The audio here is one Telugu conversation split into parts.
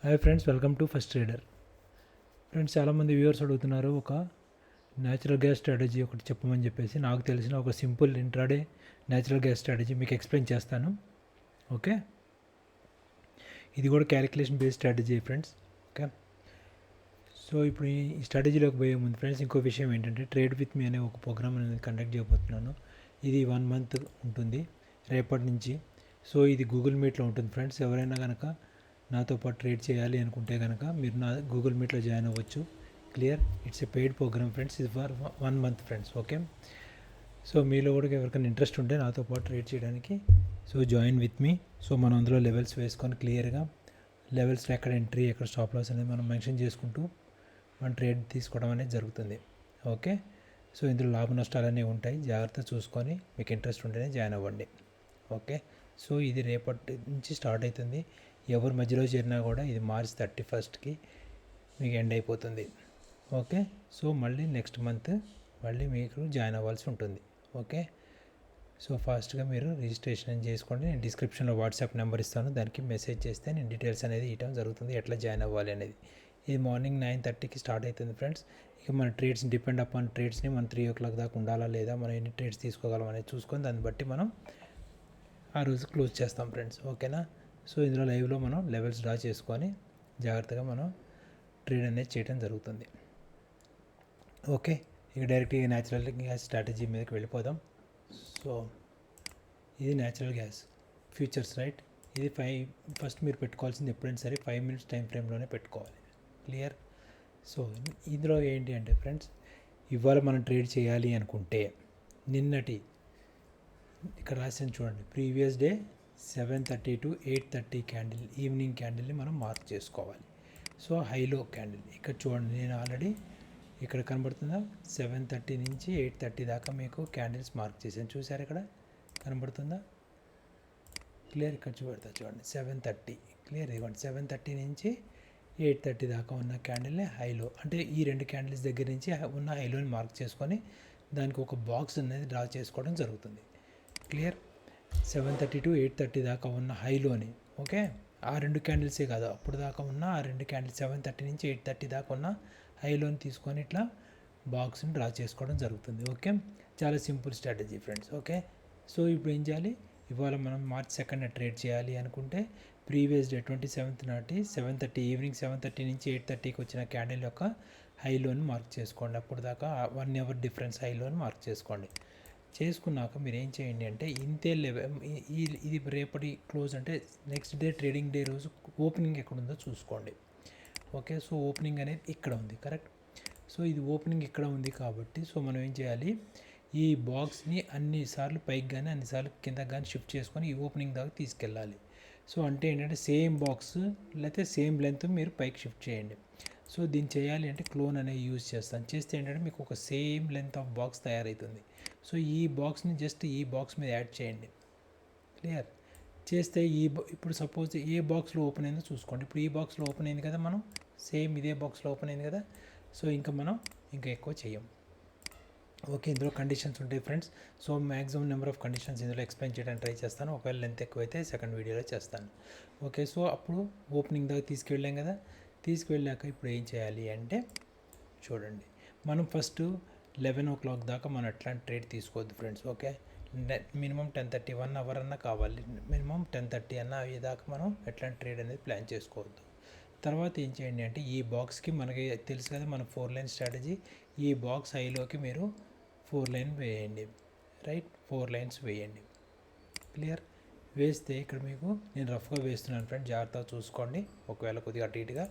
Hi friends, welcome to first trader. Friends, చాలామంది వ్యూవర్స్ అడుగుతున్నారు ఒక న్యాచురల్ గ్యాస్ స్ట్రాటజీ ఒకటి చెప్పమని చెప్పేసి. నాకు తెలిసిన ఒక simple intraday natural gas strategy మీకు ఎక్స్ప్లెయిన్ చేస్తాను. ఓకే, ఇది కూడా calculation based strategy friends. Okay, so ఇప్పుడు ఈ స్ట్రాటజీలోకి పోయే ముందు ఫ్రెండ్స్ ఇంకో విషయం ఏంటంటే, ట్రేడ్ విత్ మీ అనే ఒక ప్రోగ్రామ్ అనేది కండక్ట్ చేయబోతున్నాను. ఇది 1 month ఉంటుంది రేపటి నుంచి. సో ఇది గూగుల్ మీట్లో ఉంటుంది ఫ్రెండ్స్. ఎవరైనా కనుక నాతో పాటు ట్రేడ్ చేయాలి అనుకుంటే కనుక మీరు నా గూగుల్ మీట్లో జాయిన్ అవ్వచ్చు. Clear, it's a paid program friends. ఇది for 1 month friends. Okay, so మీలో కూడా ఎవరికైనా ఇంట్రెస్ట్ ఉంటే నాతో పాటు ట్రేడ్ చేయడానికి so join with me. So మనం అందులో లెవెల్స్ వేసుకొని క్లియర్గా లెవెల్స్లో ఎక్కడ ఎంట్రీ ఎక్కడ స్టాప్ లాస్ అనేది మనం మెన్షన్ చేసుకుంటూ మన ట్రేడ్ తీసుకోవడం అనేది జరుగుతుంది. ఓకే, సో ఇందులో లాభ నష్టాలు అనేవి ఉంటాయి. జాగ్రత్త చూసుకొని మీకు ఇంట్రెస్ట్ ఉంటేనే జాయిన్ అవ్వండి. ఓకే, సో ఇది రేపటి నుంచి స్టార్ట్ అవుతుంది. ఎవరు మధ్యలో చేరినా కూడా ఇది March 31st మీకు ఎండ్ అయిపోతుంది. ఓకే, సో మళ్ళీ నెక్స్ట్ మంత్ మళ్ళీ మీకు జాయిన్ అవ్వాల్సి ఉంటుంది. ఓకే, సో ఫాస్ట్గా మీరు రిజిస్ట్రేషన్ చేసుకోండి. నేను డిస్క్రిప్షన్లో వాట్సాప్ నెంబర్ ఇస్తాను, దానికి మెసేజ్ చేస్తే నేను డీటెయిల్స్ అనేది ఇవ్వడం జరుగుతుంది, ఎట్లా జాయిన్ అవ్వాలి అనేది. ఇది మార్నింగ్ 9:30కి స్టార్ట్ అవుతుంది ఫ్రెండ్స్. ఇక మన ట్రేడ్స్ డిపెండ్ అపాన్ ట్రేడ్స్ని మనం 3 o'clock దాకా ఉండాలా లేదా, మనం ఎన్ని ట్రేడ్స్ తీసుకోగలం అనేది చూసుకొని దాన్ని బట్టి మనం ఆ రోజు క్లోజ్ చేస్తాం ఫ్రెండ్స్. ఓకేనా, సో ఇందులో లైవ్లో మనం లెవెల్స్ డ్రా చేసుకొని జాగ్రత్తగా మనం ట్రేడ్ అనేది చేయడం జరుగుతుంది. ఓకే, ఇక డైరెక్ట్గా న్యాచురల్ గ్యాస్ స్ట్రాటజీ మీదకి వెళ్ళిపోదాం. సో ఇది న్యాచురల్ గ్యాస్ ఫ్యూచర్స్ రైట్. ఇది ఫస్ట్ మీరు పెట్టుకోవాల్సింది ఎప్పుడైనా సరే 5 minutes టైం ఫ్రేమ్లోనే పెట్టుకోవాలి. క్లియర్, సో ఇందులో ఏంటి అంటే ఫ్రెండ్స్, ఇవాళ మనం ట్రేడ్ చేయాలి అనుకుంటే నిన్నటి ఇక్కడ రాసిన చూడండి, previous day 7:30 to 8:30 candle, evening క్యాండిల్ని మనం మార్క్ చేసుకోవాలి. సో హైలో క్యాండిల్ ఇక్కడ చూడండి, నేను ఆల్రెడీ ఇక్కడ కనబడుతుందా 7:30 నుంచి 8:30 దాకా మీకు క్యాండిల్స్ మార్క్ చేశాను. చూసారు ఇక్కడ కనబడుతుందా? క్లియర్, ఇక్కడ చూడండి 7:30. క్లియర్, ఇవ్వండి 7:30 నుంచి 8:30 దాకా ఉన్న క్యాండిల్ని హైలో, అంటే ఈ 2 క్యాండిల్స్ దగ్గర నుంచి ఉన్న హైలోని మార్క్ చేసుకొని దానికి ఒక బాక్స్ అనేది డ్రా చేసుకోవడం జరుగుతుంది. క్లియర్, 7:30 to 8:30 దాకా ఉన్న హైలోని. ఓకే, ఆ 2 క్యాండిల్సే కాదు, అప్పుడు దాకా ఉన్న ఆ 2 క్యాండిల్స్ 7:30 నుంచి 8:30 దాకా ఉన్న హైలోని తీసుకొని ఇట్లా బాక్స్ని డ్రా చేసుకోవడం జరుగుతుంది. ఓకే, చాలా simple strategy friends. Okay, so ఇప్పుడు ఏం చేయాలి, ఇవాళ మనం March 2nd ట్రేడ్ చేయాలి అనుకుంటే ప్రీవియస్ డే 27th నాటి 7:30 ఈవినింగ్ 7:30 నుంచి 8:30కి వచ్చిన క్యాండిల్ యొక్క హైలోని మార్క్ చేసుకోండి. అప్పుడు దాకా 1 hour డిఫరెన్స్ హైలోని మార్క్ చేసుకోండి. చేసుకున్నాక మీరు ఏం చేయండి అంటే, ఇంతే లెవెల్ ఇది రేపటి క్లోజ్ అంటే నెక్స్ట్ డే ట్రేడింగ్ డే రోజు ఓపెనింగ్ ఎక్కడ ఉందో చూసుకోండి. ఓకే, సో ఓపెనింగ్ అనేది ఇక్కడ ఉంది కరెక్ట్. సో ఇది ఓపెనింగ్ ఇక్కడ ఉంది కాబట్టి సో మనం ఏం చేయాలి, ఈ బాక్స్ని అన్నిసార్లు పైకి కానీ అన్నిసార్లు కిందకి కానీ షిఫ్ట్ చేసుకొని ఈ ఓపెనింగ్ దాకా తీసుకెళ్ళాలి. సో అంటే ఏంటంటే సేమ్ బాక్స్ లేకపోతే సేమ్ లెంత్ మీరు పైకి షిఫ్ట్ చేయండి. సో దీన్ని చేయాలి అంటే క్లోన్ అనేది యూజ్ చేస్తాను. చేస్తే ఏంటంటే మీకు ఒక సేమ్ లెంత్ ఆఫ్ బాక్స్ తయారవుతుంది. సో ఈ బాక్స్ని జస్ట్ ఈ బాక్స్ మీద యాడ్ చేయండి. క్లియర్, చేస్తే ఇప్పుడు సపోజ్ ఏ బాక్స్లో ఓపెన్ అయిందో చూసుకోండి. ఇప్పుడు ఈ బాక్స్లో ఓపెన్ అయింది కదా, మనం సేమ్ ఇదే బాక్స్లో ఓపెన్ అయింది కదా. సో మనం ఇంకా ఎక్కువ చేయం. ఓకే, ఇందులో కండిషన్స్ ఉంటాయి friends. So maximum number of conditions ఇందులో ఎక్స్ప్లెయిన్ చేయడానికి ట్రై చేస్తాను. ఒకవేళ లెంత్ ఎక్కువైతే సెకండ్ వీడియోలో చేస్తాను. ఓకే, సో అప్పుడు ఓపెనింగ్ దాకా తీసుకువెళ్ళాం కదా. తీసుకువెళ్ళాక ఇప్పుడు ఏం చేయాలి అంటే చూడండి, మనం ఫస్ట్ 11 o'clock దాకా మనం ఎట్లాంటి ట్రేడ్ తీసుకోవద్దు ఫ్రెండ్స్. ఓకే, మినిమం 10:30 1 hour అన్నా కావాలి, మినిమం 10:30 అన్న అయ్యేదాకా మనం ఎట్లాంటి ట్రేడ్ అనేది ప్లాన్ చేసుకోవద్దు. తర్వాత ఏం చేయండి అంటే, ఈ బాక్స్కి మనకి తెలుసు కదా మన 4 లైన్ స్ట్రాటజీ, ఈ బాక్స్ హైలోకి మీరు 4 లైన్ వేయండి. రైట్, 4 lines వేయండి. క్లియర్, వేస్తే ఇక్కడ మీకు నేను రఫ్గా వేస్తున్నాను ఫ్రెండ్, జాగ్రత్తగా చూసుకోండి. ఒకవేళ కొద్దిగా అటు ఇటుగా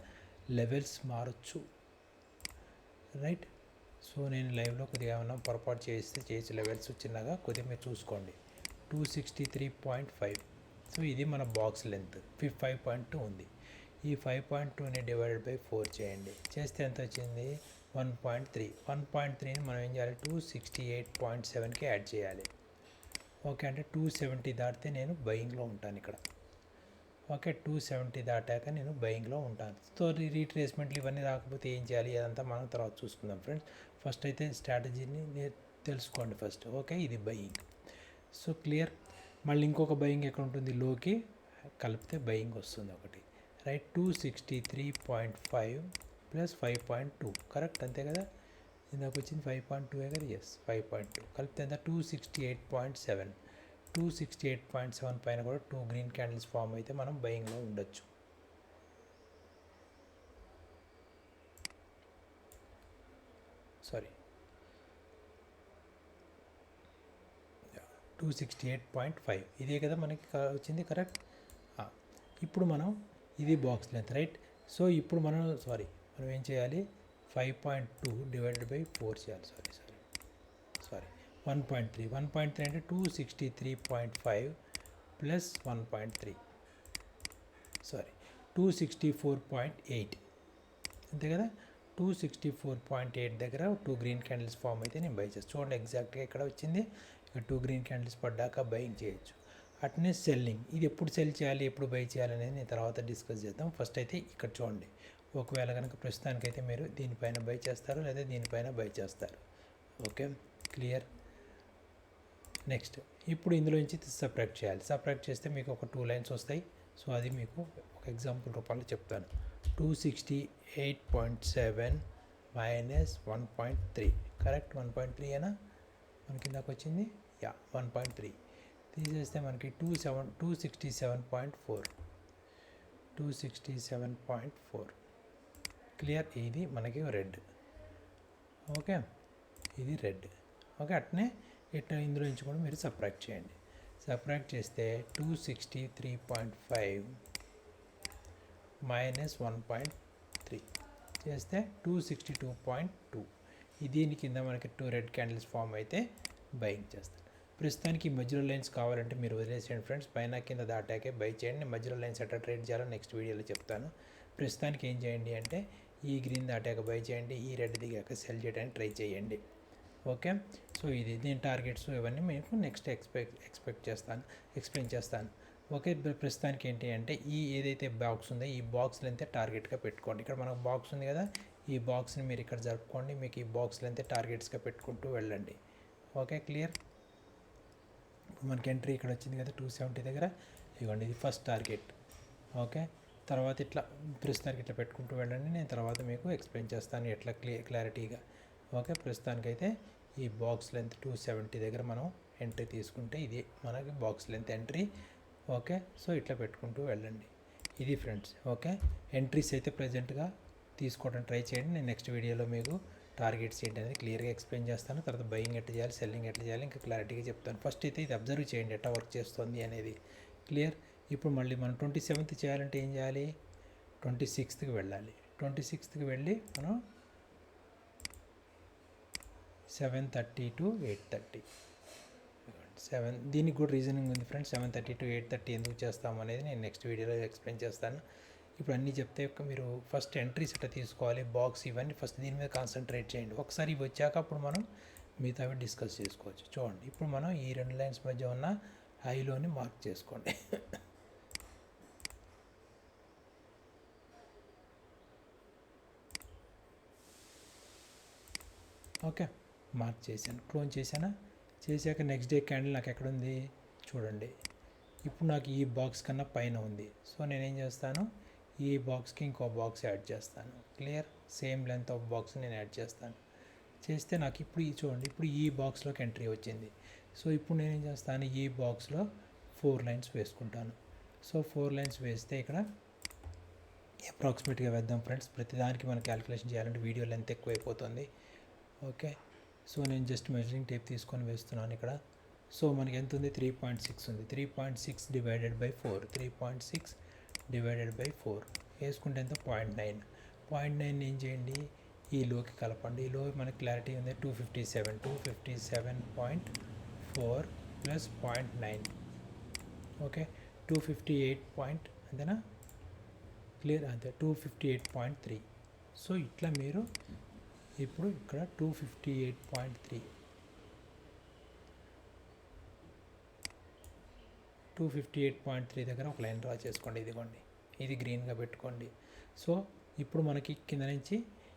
లెవెల్స్ మారచ్చు. రైట్, సో నేను లైవ్లో కొద్దిగా ఏమన్నా పొరపాటు చేసి లెవెల్స్ చిన్నగా కొద్దిగా మీరు చూసుకోండి. 263.5. సో ఇది మన బాక్స్ లెంత్ 5.2 ఉంది. ఈ 5.2ని డివైడెడ్ బై 4 చేయండి. చేస్తే ఎంత వచ్చింది, 1.3. 1.3ని మనం ఏం చేయాలి, 268.7కి యాడ్ చేయాలి. ఓకే, అంటే 270 దాటితే నేను బయింగ్లో ఉంటాను ఇక్కడ. ఓకే, 270 దాటాక నేను బయింగ్లో ఉంటాను. సో రీట్రేస్మెంట్లు ఇవన్నీ రాకపోతే ఏం చేయాలి, అదంతా మనం తర్వాత చూసుకుందాం ఫ్రెండ్స్. ఫస్ట్ అయితే స్ట్రాటజీని తెలుసుకోండి ఫస్ట్. ఓకే, ఇది బయింగ్. సో క్లియర్, మళ్ళీ ఇంకొక బయింగ్ ఎక్కడ ఉంటుంది, లోకి కలిపితే బయింగ్ వస్తుంది ఒకటి. రైట్ 263.5 ప్లస్ 5.2 కరెక్ట్ అంతే కదా, ఇందాక వచ్చింది 5.2 కదా, ఎస్ 5.2 కలిపితే ఎంత 268.7. 268.7 పైన కూడా 2 గ్రీన్ క్యాండిల్స్ ఫామ్ అయితే మనం బయింగ్లో ఉండొచ్చు. సారీ 268.5 ఇదే కదా మనకి వచ్చింది కరెక్ట్. ఇప్పుడు మనం ఇది బాక్స్ లెంత్ రైట్. సో ఇప్పుడు మనం ఏం చేయాలి, 5.2 డివైడెడ్ బై 4 చేయాలి. సారీ 1.3 అంటే 263.5 ప్లస్ 1.3 264.8 అంతే కదా. 264.8 దగ్గర 2 గ్రీన్ క్యాండిల్స్ ఫామ్ అయితే నేను బై చేస్తాను. చూడండి ఎగ్జాక్ట్గా ఇక్కడ వచ్చింది. ఇక్కడ 2 గ్రీన్ క్యాండిల్స్ పడ్డాక బయింగ్ చేయొచ్చు. అట్నే సెల్లింగ్, ఇది ఎప్పుడు సెల్ చేయాలి ఎప్పుడు బై చేయాలి అనేది నేను తర్వాత డిస్కస్ చేద్దాం. ఫస్ట్ అయితే ఇక్కడ చూడండి, ఒకవేళ కనుక ప్రస్తుతానికైతే మీరు దీనిపైన బై చేస్తారు లేదా దీనిపైన బై చేస్తారు. Okay clear. నెక్స్ట్ ఇప్పుడు ఇందులో నుంచి సబ్ట్రాక్ట్ చేయాలి. సబ్ట్రాక్ట్ చేస్తే మీకు ఒక 2 లైన్స్ వస్తాయి. సో అది మీకు ఒక ఎగ్జాంపుల్ రూపంలో చెప్తాను. 268.7 మైనస్ 1.3 కరెక్ట్. 1.3 అయినా మనకి ఇందాక వచ్చింది 1.3 తీసేస్తే మనకి 267.4 క్లియర్. ఇది మనకి రెడ్. ఓకే ఇది రెడ్. ఓకే అట్నే ఇట్లా ఇందులో నుంచి కూడా మీరు సబ్ట్రాక్ట్ చేయండి. సబ్ట్రాక్ట్ చేస్తే 263.5 మైనస్ 1.3 చేస్తే 262.2. దీని కింద మనకి 2 రెడ్ క్యాండిల్స్ ఫామ్ అయితే బయింగ్ చేస్తాను. ప్రస్తుతానికి మధ్యలో లైన్స్ కావాలంటే మీరు వదిలేసేయండి ఫ్రెండ్స్, పైన కింద దాటాకే బై చేయండి. మధ్యలో లైన్స్ ఎట్లా ట్రేడ్ చేయాలో నెక్స్ట్ వీడియోలో చెప్తాను. ప్రస్తుతానికి ఏం చేయండి అంటే ఈ గ్రీన్ దాటాక బై చేయండి, ఈ రెడ్ దిగాక సెల్ చేయడానికి ట్రై చేయండి. ఓకే సో ఇది దీని టార్గెట్స్ ఇవన్నీ మీకు నెక్స్ట్ ఎక్స్ప్లెయిన్ చేస్తాను. ఓకే ప్రస్తుతానికి ఏంటి అంటే ఈ ఏదైతే బాక్స్ ఉందో ఈ బాక్స్ లెంత్ టార్గెట్గా పెట్టుకోండి. ఇక్కడ మనకు బాక్స్ ఉంది కదా, ఈ బాక్స్ని మీరు ఇక్కడ జరుపుకోండి. మీకు ఈ బాక్స్ లెంత్ టార్గెట్స్గా పెట్టుకుంటూ వెళ్ళండి. Okay clear. మనకి ఎంట్రీ ఇక్కడ వచ్చింది కదా 270 దగ్గర, ఇవ్వండి ఇది ఫస్ట్ టార్గెట్. ఓకే తర్వాత ఇట్లా ప్రస్తుతానికి ఇట్లా పెట్టుకుంటూ వెళ్ళండి. నేను తర్వాత మీకు ఎక్స్ప్లెయిన్ చేస్తాను ఎట్లా క్లారిటీగా. ఓకే ప్రస్తుతానికైతే ఈ బాక్స్ లెంత్ 270 దగ్గర మనం ఎంట్రీ తీసుకుంటే ఇది మనకి box length entry. Okay so ఇట్లా పెట్టుకుంటూ వెళ్ళండి. ఇది ఫ్రెండ్స్. ఓకే ఎంట్రీస్ అయితే ప్రజెంట్గా తీసుకోవడం ట్రై చేయండి. నేను నెక్స్ట్ వీడియోలో మీకు టార్గెట్స్ ఏంటి అనేది క్లియర్గా ఎక్స్ప్లెయిన్ చేస్తాను. తర్వాత బయింగ్ ఎట్లా చేయాలి సెల్లింగ్ ఎట్లా చేయాలి ఇంకా క్లారిటీగా చెప్తాను. ఫస్ట్ అయితే ఇది అబ్జర్వ్ చేయండి ఎట్లా వర్క్ చేస్తుంది అనేది క్లియర్. ఇప్పుడు మళ్ళీ మనం 27th చేయాలంటే ఏం చేయాలి, 26కి వెళ్ళాలి. 26కి వెళ్ళి మనం 7:30 to 8:30 దీనికి కూడా రీజనింగ్ ఉంది ఫ్రెండ్స్. 7:30 to 8:30 ఎందుకు చేస్తాము అనేది నేను నెక్స్ట్ వీడియోలో ఎక్స్ప్లెయిన్ చేస్తాను. ఇప్పుడు అన్నీ చెప్తే మీరు ఫస్ట్ ఎంట్రీస్ ఎట్లా తీసుకోవాలి, బాక్స్ ఇవన్నీ ఫస్ట్ దీని మీద కాన్సన్ట్రేట్ చేయండి. ఒకసారి ఇవి వచ్చాక అప్పుడు మనం మిగతావి డిస్కస్ చేసుకోవచ్చు. చూడండి ఇప్పుడు మనం ఈ 2 లైన్స్ మధ్య ఉన్న హైలోని మార్క్ చేసుకోండి. ఓకే మార్క్ చేశాను, క్లోజ్ చేశానా. చేశాక నెక్స్ట్ డే క్యాండిల్ నాకు ఎక్కడ ఉంది చూడండి. ఇప్పుడు నాకు ఈ బాక్స్ కన్నా పైన ఉంది. సో నేనేం చేస్తాను, ఈ బాక్స్కి ఇంకో బాక్స్ యాడ్ చేస్తాను. Clear. Same length of box నేను యాడ్ చేస్తాను. చేస్తే నాకు ఇప్పుడు ఈ చూడండి ఇప్పుడు ఈ బాక్స్లోకి ఎంట్రీ వచ్చింది. సో ఇప్పుడు నేనేం చేస్తాను, ఈ బాక్స్లో 4 లైన్స్ వేసుకుంటాను. సో 4 లైన్స్ వేస్తే ఇక్కడ అప్రాక్సిమేట్గా వేద్దాం ఫ్రెండ్స్. ప్రతిదానికి మనం క్యాలిక్యులేషన్ చేయాలంటే వీడియో లెంత్ ఎక్కువ అయిపోతుంది. ఓకే సో నేను జస్ట్ మెజరింగ్ టేప్ తీసుకొని వేస్తున్నాను ఇక్కడ. సో మనకి ఎంత ఉంది, 3.6 ఉంది. 3.6 డివైడెడ్ బై 4 3.6 డివైడెడ్ బై 4 వేసుకుంటే ఎంత 0.9. 0.9 ఏం చేయండి ఈ లోకి కలపండి. ఈ లో మనకి క్లారిటీ ఉంది 257.4 ప్లస్ 0.9 ఓకే 258 పాయింట్ అంతేనా క్లియర్ అంతే 258.3. సో ఇట్లా మీరు ఇప్పుడు ఇక్కడ 258.3 దగ్గర ఒక లైన్ డ్రా చేసుకోండి. ఇదిగోండి ఇది గ్రీన్గా పెట్టుకోండి. సో ఇప్పుడు మనకి కింద నుంచి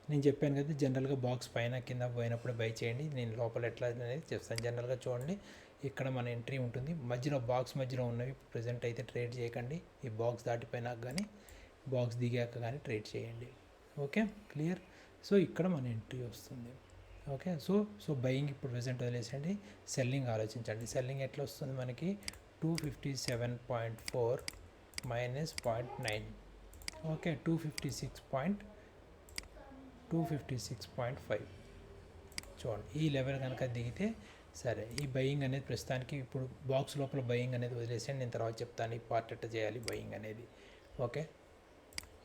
నేను చెప్పాను కదా జనరల్గా బాక్స్ పైన కింద పోయినప్పుడు బై చేయండి. నేను లోపల ఎట్లా అనేది చెప్తాను. జనరల్గా చూడండి ఇక్కడ మన ఎంట్రీ ఉంటుంది. మధ్యలో బాక్స్ మధ్యలో ఉన్నవి ప్రజెంట్ అయితే ట్రేడ్ చేయకండి. ఈ బాక్స్ దాటిపోయినాక కానీ బాక్స్ దిగాక కానీ ట్రేడ్ చేయండి. Okay, clear. సో ఇక్కడ మన ఎంట్రీ వస్తుంది. ఓకే, సో బయింగ్ ఇప్పుడు ప్రెసెంట్ వదిలేసండి, సెల్లింగ్ ఆలోచించండి. సెల్లింగ్ ఎట్లా వస్తుంది మనకి? 257.4 మైనస్ 0.9. ఓకే, 256.5 చూడండి. ఈ లెవెల్ కనుక దిగితే సరే, ఈ బయింగ్ అనేది ప్రస్తుతానికి ఇప్పుడు బాక్స్ లోపల బయింగ్ అనేది వదిలేసండి. నేను తర్వాత చెప్తాను ఈ పార్ట్ ఎట్లా చేయాలి బయింగ్ అనేది. ఓకే,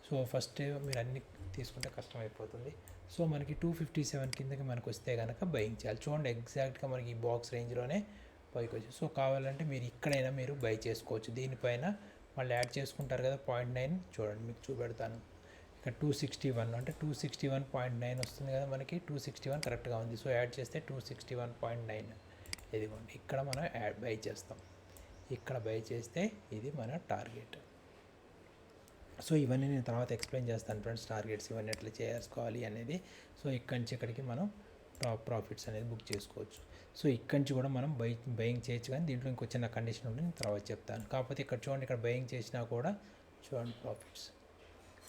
సో ఫస్ట్ మీరు అన్ని తీసుకుంటే కష్టమైపోతుంది. సో మనకి 257 కిందకి మనకు వస్తే కనుక బయింగ్ చేయాలి. చూడండి, ఎగ్జాక్ట్గా మనకి ఈ బాక్స్ రేంజ్లోనే పైకి వచ్చి. సో కావాలంటే మీరు ఇక్కడైనా మీరు బై చేసుకోవచ్చు. దీనిపైన మళ్ళీ యాడ్ చేసుకుంటారు కదా 0.9, చూడండి మీకు చూపెడతాను. ఇక్కడ 261 అంటే 261.9 వస్తుంది కదా మనకి. 261 కరెక్ట్గా ఉంది. సో యాడ్ చేస్తే 261.9 ఇదిగోండి. ఇక్కడ మనం బై చేస్తాం. ఇక్కడ బై చేస్తే ఇది మన టార్గెట్. సో ఇవన్నీ నేను తర్వాత ఎక్స్ప్లెయిన్ చేస్తాను ఫ్రెండ్స్, టార్గెట్స్ ఇవన్నీ ఎట్లా చేసుకోవాలి అనేది. సో ఇక్కడి నుంచి ఇక్కడికి మనం టాప్ ప్రాఫిట్స్ అనేది బుక్ చేసుకోవచ్చు. సో ఇక్కడి నుంచి కూడా మనం బయింగ్ చేయొచ్చు, కానీ దీంట్లో ఇంకో చిన్న కండిషన్ ఉంటే నేను తర్వాత చెప్తాను. కాకపోతే ఇక్కడ చూడండి, ఇక్కడ బయింగ్ చేసినా కూడా చూడండి ప్రాఫిట్స్.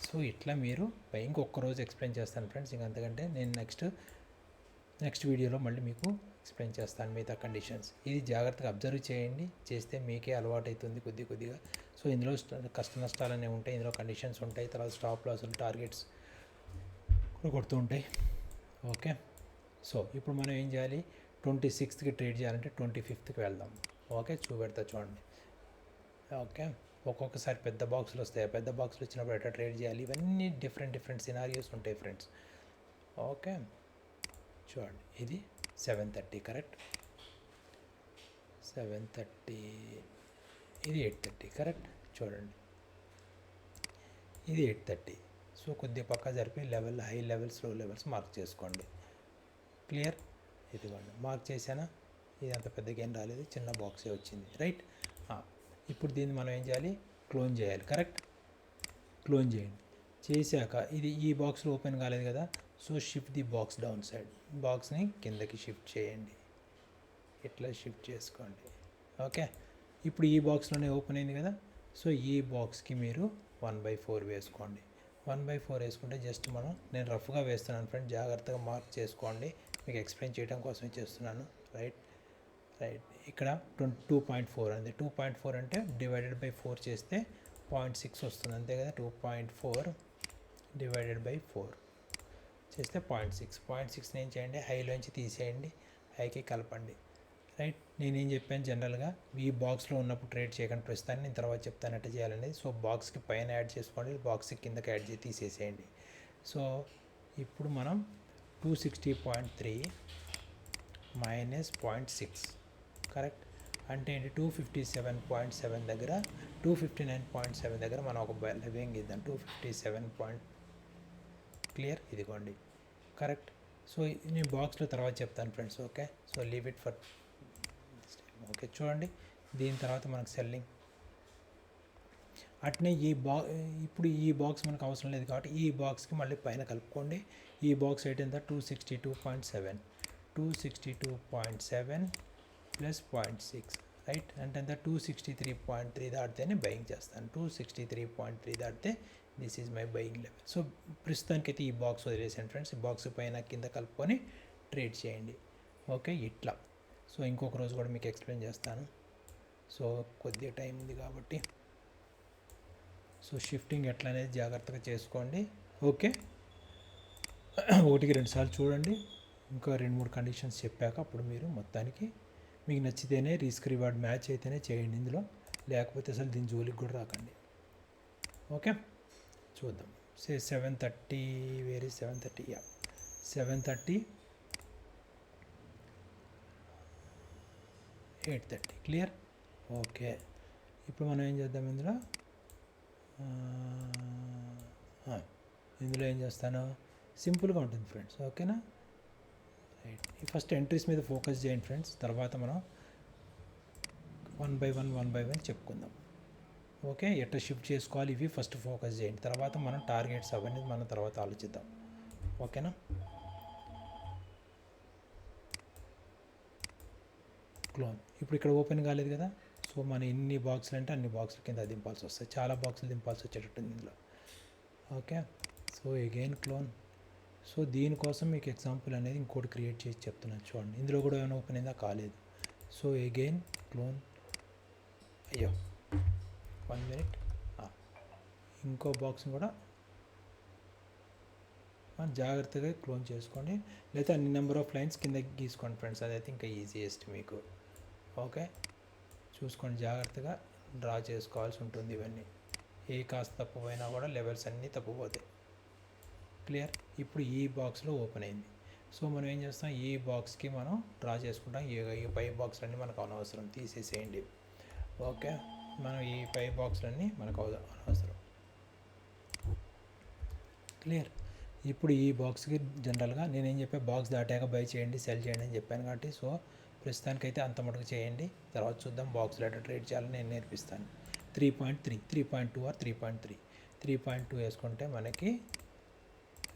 సో ఇట్లా మీరు బయింగ్ ఒక్కరోజు ఎక్స్ప్లెయిన్ చేస్తాను ఫ్రెండ్స్. ఇంక అంతకంటే నేను నెక్స్ట్ వీడియోలో మళ్ళీ మీకు ఎక్స్ప్లెయిన్ చేస్తాను మిగతా కండిషన్స్. ఇది జాగ్రత్తగా అబ్జర్వ్ చేయండి, చేస్తే మీకే అలవాటు అవుతుంది కొద్దిగా. సో ఇందులో కష్ట నష్టాలు అనేవి ఉంటాయి, ఇందులో కండిషన్స్ ఉంటాయి, తర్వాత స్టాప్ లాసులు, టార్గెట్స్ కొడుతూ ఉంటాయి. ఓకే, సో ఇప్పుడు మనం ఏం చేయాలి? 26కి ట్రేడ్ చేయాలంటే 25కి వెళ్దాం. ఓకే, చూపెడతా చూడండి. ఓకే, ఒక్కొక్కసారి పెద్ద బాక్సులు వస్తాయి. పెద్ద బాక్సులు వచ్చినప్పుడు ఎట్లా ట్రేడ్ చేయాలి, ఇవన్నీ డిఫరెంట్ సినారియోస్ ఉంటాయి ఫ్రెండ్స్. ఓకే, చూడండి, ఇది 7:30 కరెక్ట్, 7:30, ఇది 8:30 కరెక్ట్. చూడండి, ఇది 8:30. సో కొద్దిగా పక్క జరిపి లెవెల్, హై లెవెల్స్, లో లెవెల్స్ మార్క్ చేసుకోండి. క్లియర్, ఇదిగోండి మార్క్ చేశానా. ఇది అంత పెద్దగా ఏం రాలేదు, చిన్న బాక్సే వచ్చింది, రైట్. ఇప్పుడు దీన్ని మనం ఏం చేయాలి? క్లోన్ చేయాలి. కరెక్ట్, క్లోన్ చేయండి. చేశాక ఇది ఈ బాక్స్లో ఓపెన్ కాలేదు కదా, so shift the box down side. బాక్స్ని కిందకి షిఫ్ట్ చేయండి, ఇట్లా షిఫ్ట్ చేసుకోండి. ఓకే, ఇప్పుడు ఈ బాక్స్లోనే ఓపెన్ అయింది కదా, సో ఈ బాక్స్కి మీరు 1/4 వేసుకోండి. 1/4 వేసుకుంటే జస్ట్ నేను రఫ్గా వేస్తున్నాను ఫ్రెండ్, జాగ్రత్తగా మార్క్ చేసుకోండి, మీకు ఎక్స్ప్లెయిన్ చేయడం కోసమే చేస్తున్నాను. రైట్, ఇక్కడ 2.4 అండి. 2.4 అంటే డివైడెడ్ బై 4 చేస్తే 0.6 వస్తుంది, అంతే కదా. 2.4 డివైడెడ్ బై 4 చేస్తే 0.6 ఏం చేయండి? హైలోంచి తీసేయండి, హైకి కలపండి. రైట్, నేనేం చెప్పాను జనరల్గా ఈ బాక్స్లో ఉన్నప్పుడు ట్రేడ్ చేయకుండా ప్రస్తుతాన్ని, నేను తర్వాత చెప్తాను ఎట్లా చేయాలనేది. సో బాక్స్కి పైన యాడ్ చేసుకోండి, బాక్స్కి కిందకి యాడ్ చేసి తీసేసేయండి. సో ఇప్పుడు మనం 260.3 మైనస్ 0.6 కరెక్ట్ అంటే ఏంటి? 257.7 దగ్గర, 259.7 దగ్గర మనం ఒక లెవెంగ్ ఇద్దాం. 257 క్లియర్, ఇదిగోండి కరెక్ట్. సో నేను బాక్స్లో తర్వాత చెప్తాను friends. Okay, so leave it for. Okay, చూడండి, దీని తర్వాత మనకు సెల్లింగ్. అట్నే ఇప్పుడు ఈ బాక్స్ మనకు అవసరం లేదు కాబట్టి ఈ బాక్స్కి మళ్ళీ పైన కలుపుకోండి. ఈ బాక్స్ అయితే ఎంత? 262.7 ప్లస్ 0.6 రైట్, అంటే ఎంత? 263.3 దాటితేనే బయింగ్ చేస్తాను. 263.3 దాటితే this is my buying level. So ప్రస్తుతానికైతే ఈ బాక్స్ వదిలేసాను ఫ్రెండ్స్. ఈ బాక్స్ పైన కింద కలుపుకొని ట్రేడ్ చేయండి. ఓకే, ఇట్లా. సో ఇంకొక రోజు కూడా మీకు ఎక్స్ప్లెయిన్ చేస్తాను. సో కొద్దిగా టైం ఉంది కాబట్టి, సో షిఫ్టింగ్ ఎట్లా అనేది జాగ్రత్తగా చేసుకోండి. ఓకే, 1-2 సార్లు చూడండి, ఇంకా 2-3 కండిషన్స్ చెప్పాక అప్పుడు మీరు మొత్తానికి మీకు నచ్చితేనే రిస్క్ రివార్డ్ మ్యాచ్ అయితేనే చేయండి ఇందులో, లేకపోతే అసలు దీని జోలికి కూడా రాకండి. ఓకే, చూద్దాం. 7:30 వేరే 7:30 7:30 8:30 క్లియర్. ఓకే, ఇప్పుడు మనం ఏం చేద్దాం ఇందులో ఏం చేస్తాను? సింపుల్గా ఉంటుంది ఫ్రెండ్స్. ఓకేనా, రైట్. ఫస్ట్ ఎంట్రీస్ మీద ఫోకస్ చేయండి ఫ్రెండ్స్, తర్వాత మనం 1 by 1 చెప్పుకుందాం. ఓకే, ఎట్లా షిఫ్ట్ చేసుకోవాలి ఇవి ఫస్ట్ ఫోకస్ చేయండి, తర్వాత మనం టార్గెట్స్ అవన్నీ మనం తర్వాత ఆలోచిద్దాం. ఓకేనా, క్లోన్. ఇప్పుడు ఇక్కడ ఓపెన్ కాలేదు కదా, సో మన ఎన్ని బాక్సులు అంటే అన్ని బాక్సుల కింద దింపాల్సి వస్తాయి. చాలా బాక్సులు దింపాల్సి వచ్చేటట్టుంది ఇందులో. Okay. So again clone. So దీనికోసం మీకు ఎగ్జాంపుల్ అనేది ఇంకోటి క్రియేట్ చేసి చెప్తున్నాను చూడండి. ఇందులో కూడా ఏమైనా ఓపెన్ అయిందా? కాలేదు. So again clone. అయ్యో 1 మినిట్. ఇంకో బాక్స్ని కూడా జాగ్రత్తగా క్లోన్ చేసుకోండి, లేదా అన్ని నెంబర్ ఆఫ్ లైన్స్ కిందకి గీసుకోండి ఫ్రెండ్స్. అదైతే ఇంకా ఈజీయెస్ట్ మీకు. ఓకే, చూసుకోండి, జాగ్రత్తగా డ్రా చేసుకోవాల్సి ఉంటుంది. ఇవన్నీ ఏ కాస్త తప్పుపోయినా కూడా లెవెల్స్ అన్నీ తప్పుపోతాయి. క్లియర్. ఇప్పుడు ఈ బాక్స్లో ఓపెన్ అయింది. సో మనం ఏం చేస్తాం, ఈ బాక్స్కి మనం డ్రా చేసుకుంటాం. ఈ పై బాక్స్లన్నీ మనకు అనవసరం, తీసేసేయండి. ఓకే, మనం ఈ పై బాక్స్లన్నీ మనకు అనవసరం. క్లియర్. ఇప్పుడు ఈ బాక్స్కి జనరల్గా నేనేం చెప్పా, బాక్స్ దాటాక బై చేయండి, సెల్ చేయండి అని చెప్పాను కాబట్టి, సో ప్రస్తుతానికైతే అంత మటుకు చేయండి. తర్వాత చూద్దాం బాక్స్లో ఎట్లా ట్రేడ్ చేయాలని నేను నేర్పిస్తాను. 3.3, 3.2 ఆర్ 3.3. 3.2 వేసుకుంటే మనకి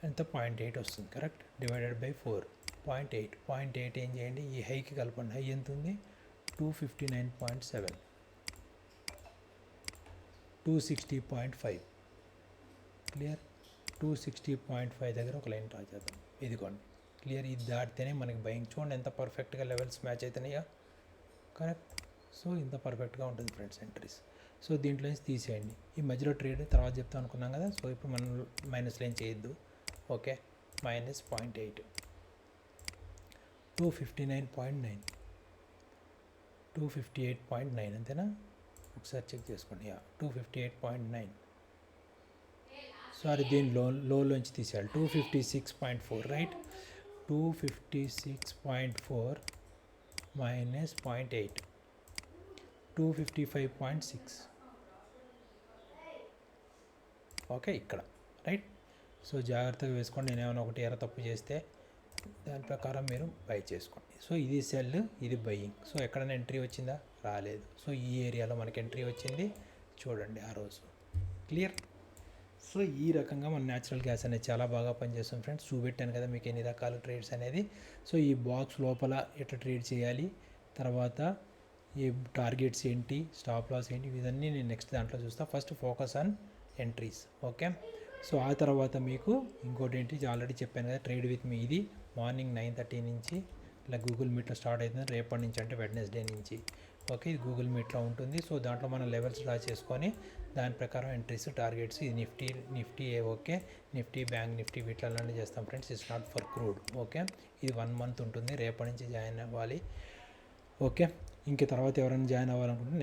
ఎంత 0.8 వస్తుంది. కరెక్ట్. Divided by 4, 0.8. 0.8 ఏం చేయండి, ఈ హైకి కలపండి. హై ఎంత ఉంది? 259.7, 260.5. క్లియర్. 260.5 దగ్గర ఒక లైన్ డ్రా చేద్దాం. ఇదిగోండి, క్లియర్. ఇది దాటితేనే మనకి భయం. చూడండి ఎంత పర్ఫెక్ట్గా లెవెల్స్ మ్యాచ్ అవుతున్నాయా. కరెక్ట్. సో ఇంత పర్ఫెక్ట్గా ఉంటుంది ఫ్రెండ్స్ ఎంట్రీస్. సో దీంట్లో నుంచి తీసేయండి. ఈ మధ్యలో ట్రేడ్ తర్వాత చెప్తాం అనుకున్నాం కదా. సో ఇప్పుడు మనం మైనస్ లైన్ చేయొద్దు. ఓకే, -0.8, 259.9, 258.9 అంతేనా? ఒకసారి చెక్ చేసుకోండి. 258.9. సారీ, దీని లోంచి తీసేయాలి. 256.4, రైట్. 256.4 మైనస్ 0.8, 255.6. ఓకే, ఇక్కడ రైట్. సో జాగ్రత్తగా వేసుకోండి. నేను ఏమైనా ఒకటి ఎర్ర తప్పు చేస్తే దాని ప్రకారం మీరు బై చేసుకోండి. సో ఇది సెల్, ఇది బయ్యింగ్. సో ఎక్కడైనా ఎంట్రీ వచ్చిందా? రాలేదు. సో ఈ ఏరియాలో మనకి ఎంట్రీ వచ్చింది చూడండి ఆ రోజు. క్లియర్. సో ఈ రకంగా మన న్యాచురల్ గ్యాస్ అనేది చాలా బాగా పనిచేస్తుంది ఫ్రెండ్స్. చూపెట్టాను కదా మీకు ఎన్ని రకాల ట్రేడ్స్ అనేది. సో ఈ బాక్స్ లోపల ఎట్లా ట్రేడ్ చేయాలి, తర్వాత ఈ టార్గెట్స్ ఏంటి, స్టాప్ లాస్ ఏంటి, ఇవన్నీ నేను నెక్స్ట్ దాంట్లో చూస్తాను. First focus on entries. Okay. So ఆ తర్వాత మీకు ఇంకోటి ఏంటి, ఆల్రెడీ చెప్పాను కదా, ట్రేడ్ విత్ మీ. ఇది మార్నింగ్ 9:30 నుంచి ఇలా గూగుల్ మీట్లో స్టార్ట్ అవుతుంది. రేపటి నుంచి అంటే వెడ్నెస్డే నుంచి. ఓకే, ఇది గూగుల్ మీట్లో ఉంటుంది. సో దాంట్లో మనం లెవెల్స్ డ్రా చేసుకొని దాని ప్రకారం ఎంట్రీస్, టార్గెట్స్, ఇది Nifty okay, Nifty, bank Nifty, వీటిలోనే చేస్తాం friends. It's not for crude. Okay, ఇది 1 మంత్ ఉంటుంది. రేపటి నుంచి జాయిన్ అవ్వాలి. ఓకే, ఇంక తర్వాత ఎవరైనా జాయిన్ అవ్వాలనుకుంటే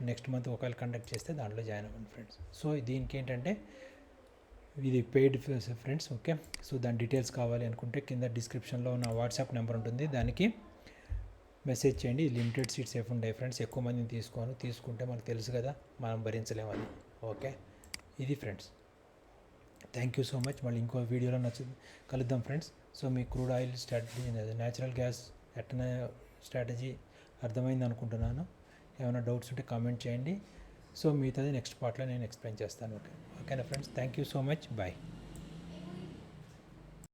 నెక్స్ట్ మంత్ ఒకవేళ కండక్ట్ చేస్తే దాంట్లో జాయిన్ అవ్వండి ఫ్రెండ్స్. సో దీనికి ఏంటంటే ఇది పెయిడ్ ఫ్రెండ్స్. ఓకే, సో దాని డీటెయిల్స్ కావాలి అనుకుంటే కింద డిస్క్రిప్షన్లో నా వాట్సాప్ నెంబర్ ఉంటుంది, దానికి మెసేజ్ చేయండి. లిమిటెడ్ సీట్స్ సేఫ్ ఉంటాయి ఫ్రెండ్స్. ఎక్కువ మందిని తీసుకుంటే మనకు తెలుసు కదా, మనం భరించలేమని. ఓకే, ఇది friends. Thank you so much. మళ్ళీ ఇంకో వీడియోలో కలుద్దాం ఫ్రెండ్స్. సో మీ crude oil strategy, natural gas ఎట్లా స్ట్రాటజీ అర్థమైంది అనుకుంటున్నాను. ఏమైనా డౌట్స్ ఉంటే కామెంట్ చేయండి. సో మిగతాది నెక్స్ట్ పార్ట్లో నేను ఎక్స్ప్లెయిన్ చేస్తాను. ఓకేనా friends. Thank you so much. Bye.